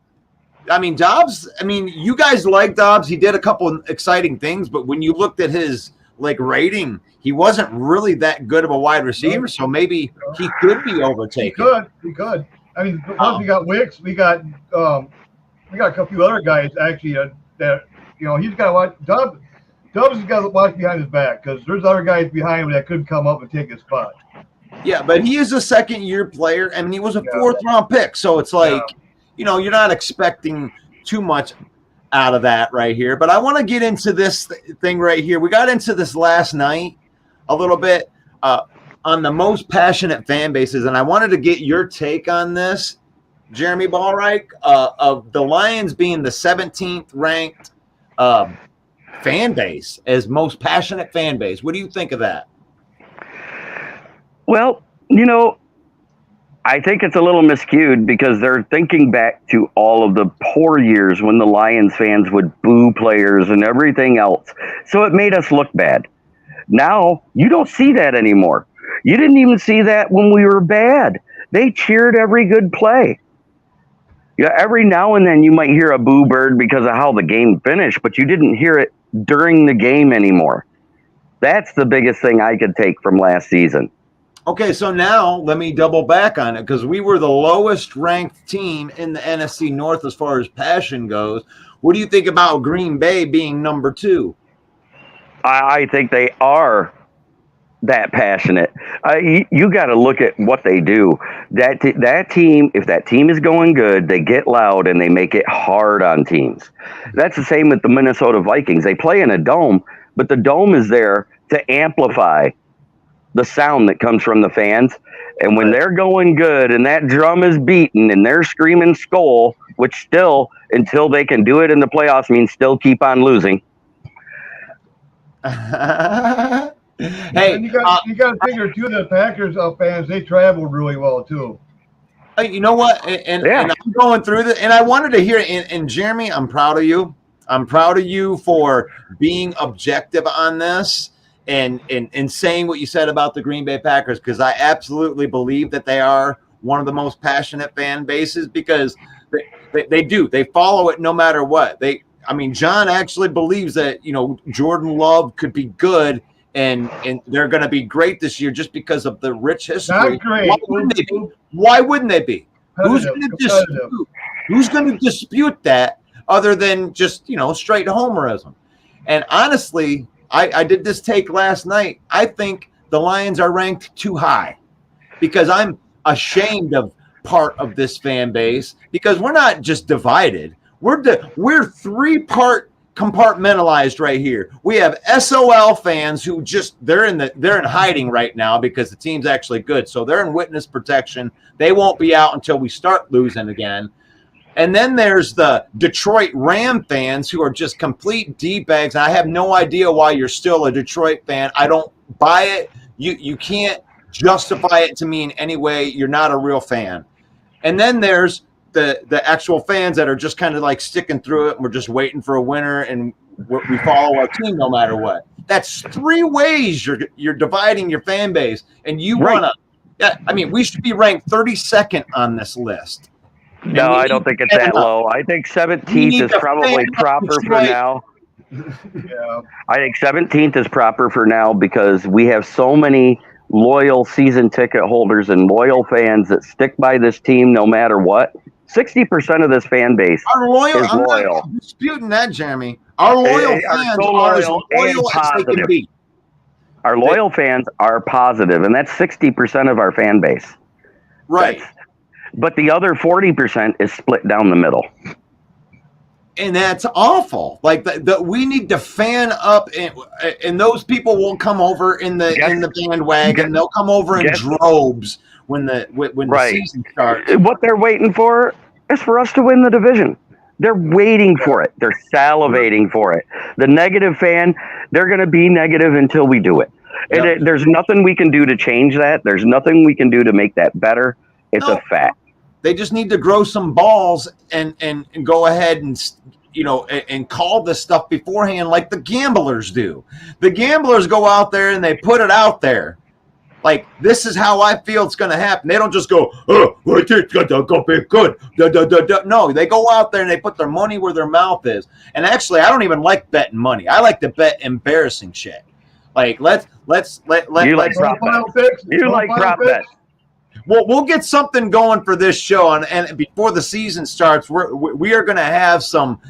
A: you guys like Dobbs. He did a couple of exciting things, but when you looked at his rating, he wasn't really that good of a wide receiver. So maybe he could be overtaken.
B: He could. I mean, plus we got Wicks, we got a few other guys actually that he's got to watch. Dubs has got to watch behind his back because there's other guys behind him that could come up and take his spot.
A: Yeah, but he is a second-year player, and he was a fourth-round pick, so it's like, you're not expecting too much out of that right here. But I want to get into this thing right here. We got into this last night a little bit on the most passionate fan bases, and I wanted to get your take on this, Jeremy Ballreich, of the Lions being the 17th ranked fan base as most passionate fan base. What do you think of that?
C: Well, I think it's a little miscued because they're thinking back to all of the poor years when the Lions fans would boo players and everything else. So it made us look bad. Now, you don't see that anymore. You didn't even see that when we were bad. They cheered every good play. Yeah, every now and then you might hear a boo bird because of how the game finished, but you didn't hear it during the game anymore. That's the biggest thing I could take from last season.
A: Okay, so now let me double back on it because we were the lowest ranked team in the NFC North as far as passion goes. What do you think about Green Bay being number 2?
C: I think they are that passionate. You got to look at what they do. That team, if that team is going good, they get loud and they make it hard on teams. That's the same with the Minnesota Vikings. They play in a dome, but the dome is there to amplify the sound that comes from the fans. And when they're going good and that drum is beating and they're screaming Skol, which still, until they can do it in the playoffs, means still keep on losing.
B: Hey, you got to figure too, the Packers fans, they traveled really well too.
A: You know what? And I'm going through this, and I wanted to hear. And Jeremy, I'm proud of you. I'm proud of you for being objective on this and saying what you said about the Green Bay Packers, because I absolutely believe that they are one of the most passionate fan bases because they do. They follow it no matter what. John actually believes that Jordan Love could be good. And they're going to be great this year just because of the rich history.
B: Not great.
A: Why wouldn't they be? Who's going to dispute that other than just straight homerism? And honestly, I did this take last night. I think the Lions are ranked too high because I'm ashamed of part of this fan base because we're not just divided. We're 3-part compartmentalized right here. We have SOL fans who they're in hiding right now because the team's actually good. So they're in witness protection. They won't be out until we start losing again. And then there's the Detroit Ram fans who are just complete D-bags. I have no idea why you're still a Detroit fan. I don't buy it. You can't justify it to me in any way. You're not a real fan. And then there's the actual fans that are just kind of like sticking through it and we're just waiting for a winner and we follow our team no matter what. That's 3 ways you're dividing your fan base, and you want to we should be ranked 32nd on this list.
C: No, I don't think it's that low. I think 17th is probably proper for now.
B: Yeah.
C: I think 17th is proper for now because we have so many loyal season ticket holders and loyal fans that stick by this team no matter what. 60% of this fan base is loyal.
A: I'm not disputing that, Jeremy. Our loyal fans are as loyal as they can be.
C: Our loyal fans are positive, and that's 60% of our fan base.
A: Right.
C: But the other 40% is split down the middle.
A: And that's awful. Like we need to fan up, and those people won't come over in the bandwagon. They'll come over in droves when the season starts.
C: What they're waiting for is for us to win the division. They're waiting for it. They're salivating for it. The negative fan, they're going to be negative until we do it. There's nothing we can do to change that. There's nothing we can do to make that better. It's a fact.
A: They just need to grow some balls and go ahead and and call this stuff beforehand, like the gamblers do. The gamblers go out there and they put it out there. Like, this is how I feel it's going to happen. They don't just go, oh, it's going to go be good. No, they go out there and they put their money where their mouth is. And actually, I don't even like betting money. I like to bet embarrassing shit. Like, let's
C: you like prop bets. You like prop bets.
A: Well, we'll get something going for this show, and before the season starts, we are going to have some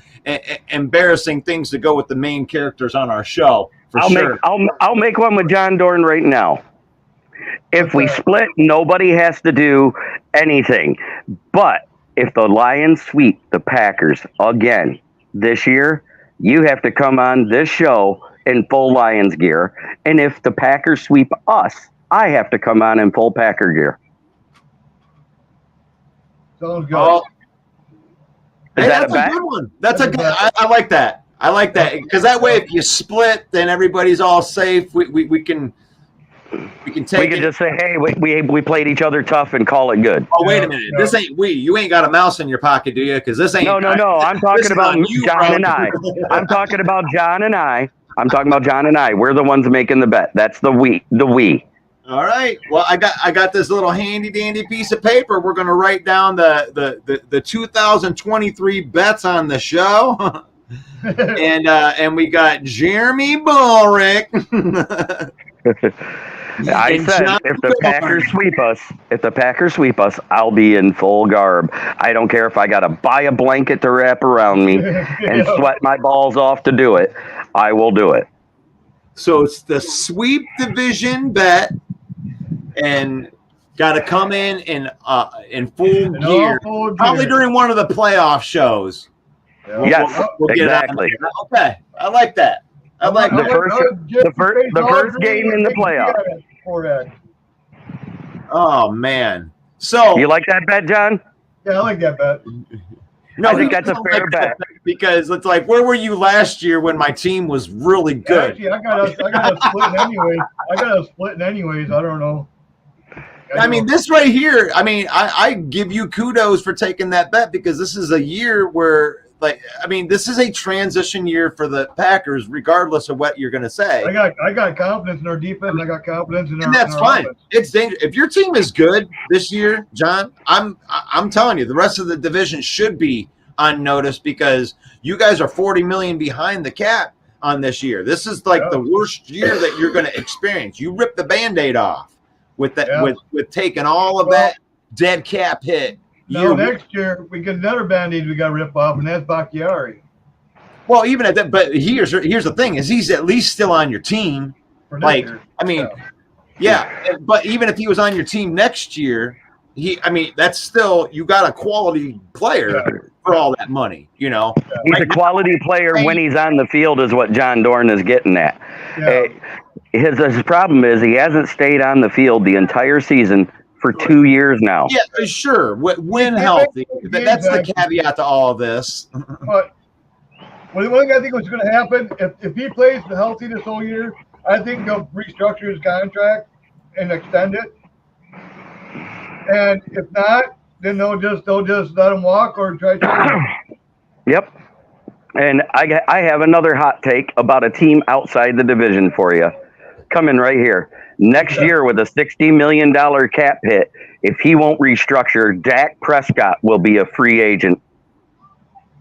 A: embarrassing things to go with the main characters on our show.
C: I'll make one with John Dorn right now. If we split, nobody has to do anything. But if the Lions sweep the Packers again this year, you have to come on this show in full Lions gear. And if the Packers sweep us, I have to come on in full Packer gear.
B: Sounds good.
A: Oh. Hey, that's a good one. That's a good. I like that. I like that because that way, if you split, then everybody's all safe. We can take.
C: We can just say, hey, we played each other tough and call it good.
A: Oh, wait a minute. This ain't we. You ain't got a mouse in your pocket, do you? Because this ain't.
C: No. I'm talking about John and I. I'm talking about John and I. We're the ones making the bet. That's the we.
A: All right. Well, I got this little handy dandy piece of paper. We're going to write down the 2023 bets on the show. and we got Jeremy Bullrick.
C: I said if the Packers sweep us, I'll be in full garb. I don't care if I got to buy a blanket to wrap around me and sweat my balls off to do it. I will do it.
A: So it's the sweep division bet, and got to come in full gear. Probably during one of the playoff shows.
C: Yes, we'll exactly.
A: Okay, I like that. I like
C: the first game in the playoffs.
A: Oh man! So
C: you like that bet, John?
B: Yeah, I like that bet.
C: No, I think that's a fair bet
A: because it's like, where were you last year when my team was really good?
B: Actually, I got us splitting anyways. I don't know.
A: I mean, this right here. I mean, I give you kudos for taking that bet because this is a year where. This is a transition year for the Packers, regardless of what you're going to say.
B: I got confidence in our defense. And I got confidence in our.
A: And that's fine. Offense. It's dangerous. If your team is good this year, John, I'm telling you, the rest of the division should be on notice because you guys are $40 million behind the cap on this year. This is the worst year that you're going to experience. You rip the Band-Aid off with that with taking all of that dead cap hit.
B: No, next year we get another Band-Aid we got to rip off, and that's Bakhtiari.
A: Well, even at that, but here's the thing: is he's at least still on your team. But even if he was on your team next year, that's still you got a quality player for all that money. He's
C: a quality player when he's on the field, is what John Dorn is getting at. Yeah. His problem is he hasn't stayed on the field the entire season. For 2 years now.
A: Yeah, sure. When healthy. That's the caveat to all of this.
B: But the one thing I think was going to happen, if he plays healthy this whole year, I think they'll restructure his contract and extend it. And if not, then they'll just let him walk or try to.
C: Yep. And I have another hot take about a team outside the division for you. Coming right here. Next year, with a $60 million cap hit, if he won't restructure, Dak Prescott will be a free agent.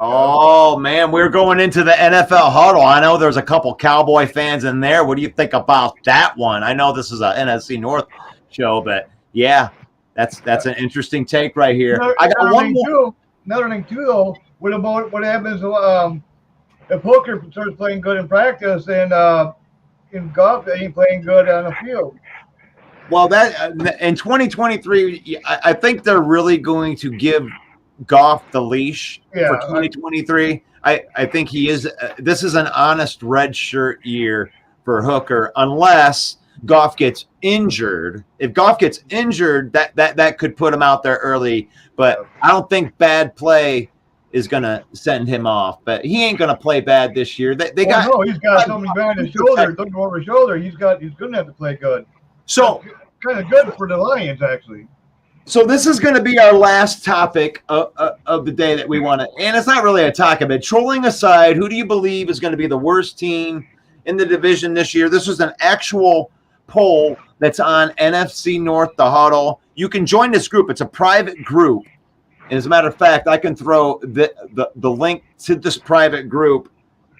A: Oh, man, we're going into the NFL huddle. I know there's a couple Cowboy fans in there. What do you think about that one? I know this is a NFC North show, but, yeah, that's an interesting take right here. I got one more.
B: Another thing, too, though, what happens if Hooker starts playing good in practice and in golf, they ain't playing good on the field.
A: Well, that in 2023, I think they're really going to give Goff the leash for 2023. I think he is. This is an honest red shirt year for Hooker, unless Goff gets injured. If Goff gets injured, that could put him out there early. But I don't think bad play is going to send him off, but he ain't going to play bad this year. They got
B: no, he's got something behind his shoulder, looking over his shoulder. He's going to have to play good.
A: So
B: kind of good for the Lions, actually.
A: So this is going to be our last topic of the day that we want to, and it's not really a topic, but trolling aside, who do you believe is going to be the worst team in the division this year? This was an actual poll that's on NFC North, the huddle. You can join this group. It's a private group. And as a matter of fact, I can throw the link to this private group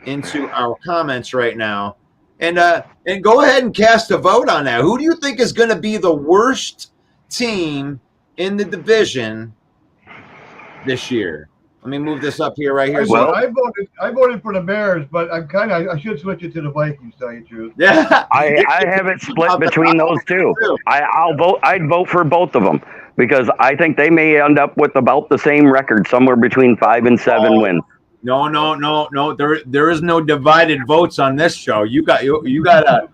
A: into our comments right now. And go ahead and cast a vote on that. Who do you think is going to be the worst team in the division this year? Let me move this up here right here.
B: Well, I voted for the Bears, but I should switch it to the Vikings, to tell you the truth.
A: Yeah,
C: I have it split between those two. I'd vote for both of them because I think they may end up with about the same record, somewhere between 5 and 7 wins.
A: No. There is no divided votes on this show. You gotta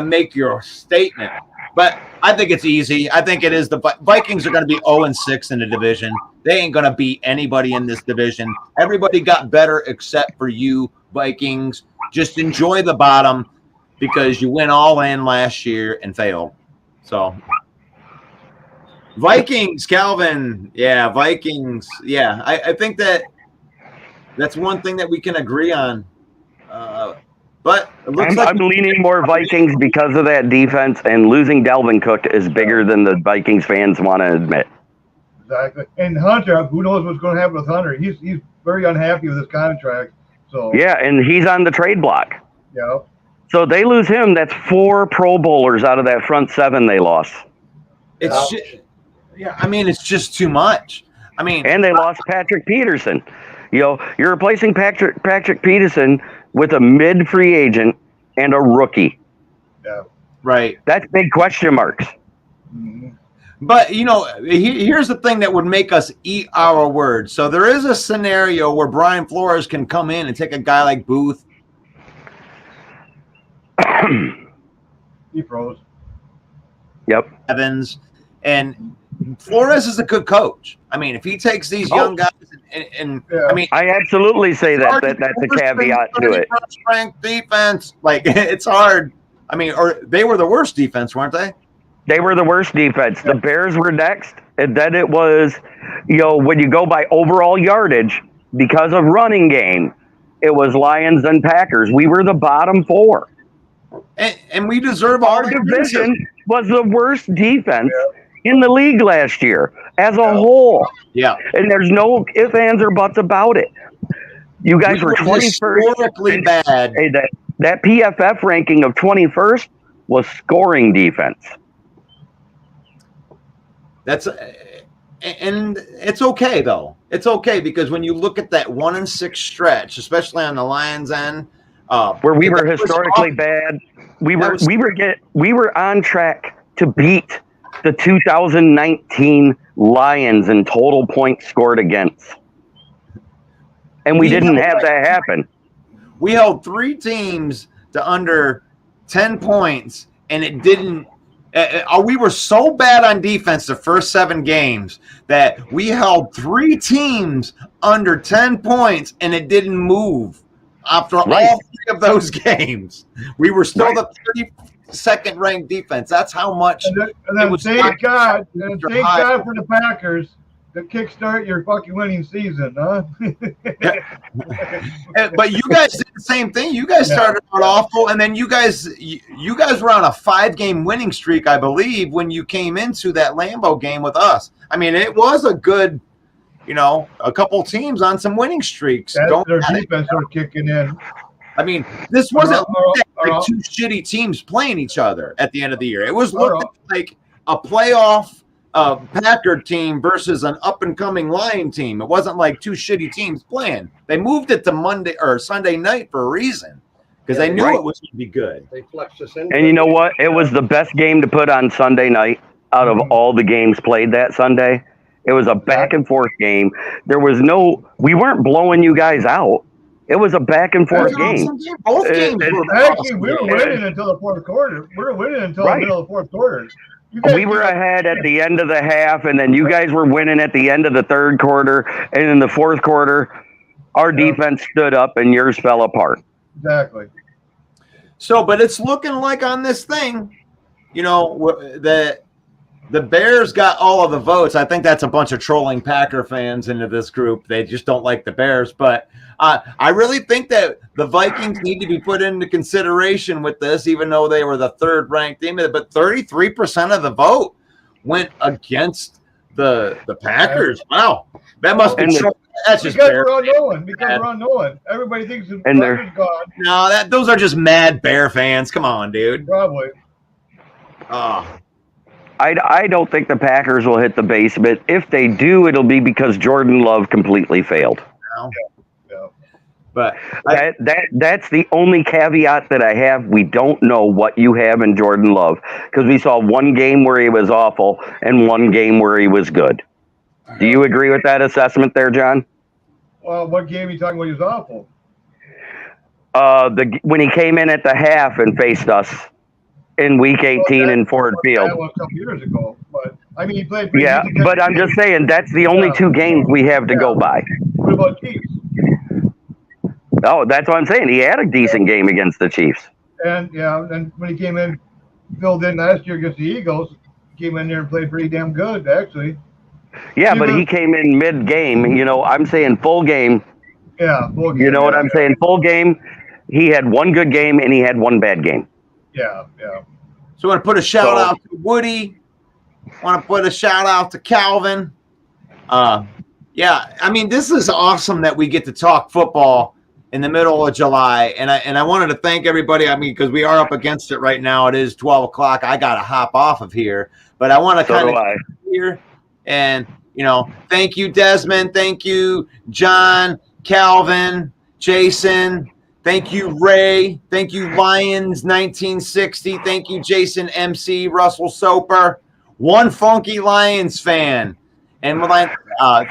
A: make your statement. But I think it's easy. I think it is. The Vikings are going to be 0-6 in the division. They ain't going to beat anybody in this division. Everybody got better except for you, Vikings. Just enjoy the bottom because you went all in last year and failed. So, Vikings, Calvin. Yeah, Vikings. Yeah, I think that's one thing that we can agree on. But it looks
C: I'm leaning more Vikings because of that defense, and losing Dalvin Cook is bigger than the Vikings fans want to admit.
B: Exactly. And Hunter, who knows what's going to happen with Hunter? He's very unhappy with his contract. So
C: yeah, and he's on the trade block.
B: Yeah.
C: So they lose him. That's 4 Pro Bowlers out of that front 7 they lost.
A: It's it's just too much.
C: And they lost Patrick Peterson. You're replacing Patrick Peterson with a mid-free agent and a rookie.
B: Yeah.
A: Right.
C: That's big question marks.
B: Mm-hmm.
A: But, here's the thing that would make us eat our words. So there is a scenario where Brian Flores can come in and take a guy like Booth.
B: He froze.
C: Yep.
A: Evans. And Flores is a good coach. If he takes these young guys
C: I absolutely say that's a caveat to it.
A: Strength defense, it's hard. Or they were the worst defense, weren't they?
C: They were the worst defense. The Bears were next, and then it was, when you go by overall yardage, because of running game, it was Lions and Packers. We were the bottom 4.
A: And we deserve all
C: our division was the worst defense in the league last year as a whole.
A: Yeah.
C: And there's no ifs, ands, or buts about it. You guys were 21st.
A: Historically bad.
C: Hey, that PFF ranking of 21st was scoring defense.
A: And it's okay though. It's okay because when you look at that 1-6 stretch, especially on the Lions end,
C: where we were historically bad, we were on track to beat the 2019 Lions in total points scored against. And we didn't have that happen.
A: We held 3 teams to under 10 points, and it didn't. We were so bad on defense the first 7 games that we held 3 teams under 10 points, and it didn't move after all 3 of those games. We were still the 32nd ranked defense. That's how much.
B: And then thank God for the Packers to kickstart your fucking winning season, huh?
A: But you guys did the same thing. You guys started out awful, and then you guys were on a 5-game winning streak, I believe, when you came into that Lambeau game with us. It was a good, a couple teams on some winning streaks.
B: Their defense started kicking in.
A: This wasn't like 2 shitty teams playing each other at the end of the year. It was looking like a playoff Packer team versus an up-and-coming Lion team. It wasn't like 2 shitty teams playing. They moved it to Monday or Sunday night for a reason because they knew it was going to be good.
D: They flexed us in.
C: And you know what? It was the best game to put on Sunday night out of all the games played that Sunday. It was a back-and-forth game. We weren't blowing you guys out. It was a back and forth game.
A: Both games were
B: actually we were winning until the fourth quarter. We were winning until the middle of the fourth quarter.
C: We were ahead at the end of the half, and then you guys were winning at the end of the third quarter. And in the fourth quarter, our defense stood up and yours fell apart.
B: Exactly.
A: So, but it's looking like on this thing, you know, that the Bears got all of the votes. I think that's a bunch of trolling Packer fans into this group. They just don't like the Bears. But I really think that the Vikings need to be put into consideration with this, even though they were the third-ranked team. But 33% of the vote went against the Packers. Wow. That must be that's just
B: because we're unknown. Because we're unknown. Everybody thinks the Packers gone.
A: No, those are just mad Bear fans. Come on, dude.
B: Probably.
C: I don't think the Packers will hit the base, but if they do, it'll be because Jordan Love completely failed.
B: Yeah.
A: But
C: that's the only caveat that I have. We don't know what you have in Jordan Love because we saw one game where he was awful and one game where he was good. Do you agree with that assessment there, John?
B: Well, what game are you talking about? He was awful.
C: When he came in at the half and faced us in Week 18 in Ford Field.
B: That was a couple years ago, but I mean, he played.
C: Yeah, but I'm just saying that's the only two games we have to go by.
B: What about Chiefs?
C: Oh, that's what I'm saying. He had a decent game against the Chiefs.
B: And when he came in, filled in last year against the Eagles, came in there and played pretty damn good, actually.
C: Yeah, but he came in mid-game. You know, I'm saying full game.
B: Yeah, full game.
C: You know what I'm saying? Full game. He had one good game and he had one bad game.
B: Yeah.
A: So I want to put a shout out to Woody. I want to put a shout out to Calvin. Yeah, I mean, this is awesome that we get to talk football in the middle of July. And I wanted to thank everybody. I mean, because we are up against it right now. It is 12 o'clock. I got to hop off of here. But I want to kind of here. And, you know, thank you, Desmond. Thank you, John, Calvin, Jason. Thank you, Ray. Thank you, Lions 1960. Thank you, Jason MC, Russell Soper. One funky Lions fan. And we'd like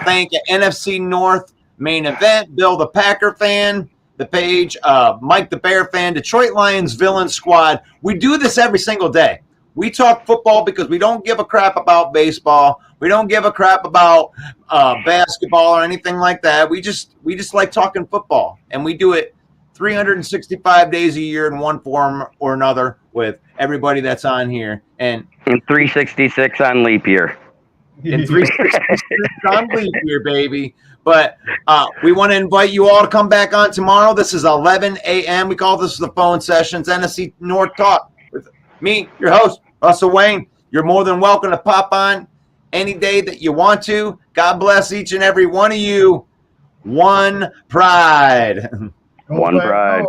A: thank NFC North main event, Bill the Packer fan, the page, Mike the Bear fan, Detroit Lions villain squad. We do this every single day. We talk football because we don't give a crap about baseball. We don't give a crap about basketball or anything like that. We just like talking football, and we do it 365 days a year in one form or another with everybody that's on here. And
C: 366 on leap year.
A: In 366 on leap year, baby. But we want to invite you all to come back on tomorrow. This is 11 a.m. We call this the phone sessions, NFC North Talk with me, your host, Russell Wayne. You're more than welcome to pop on any day that you want to. God bless each and every one of you. One pride.
C: One pride.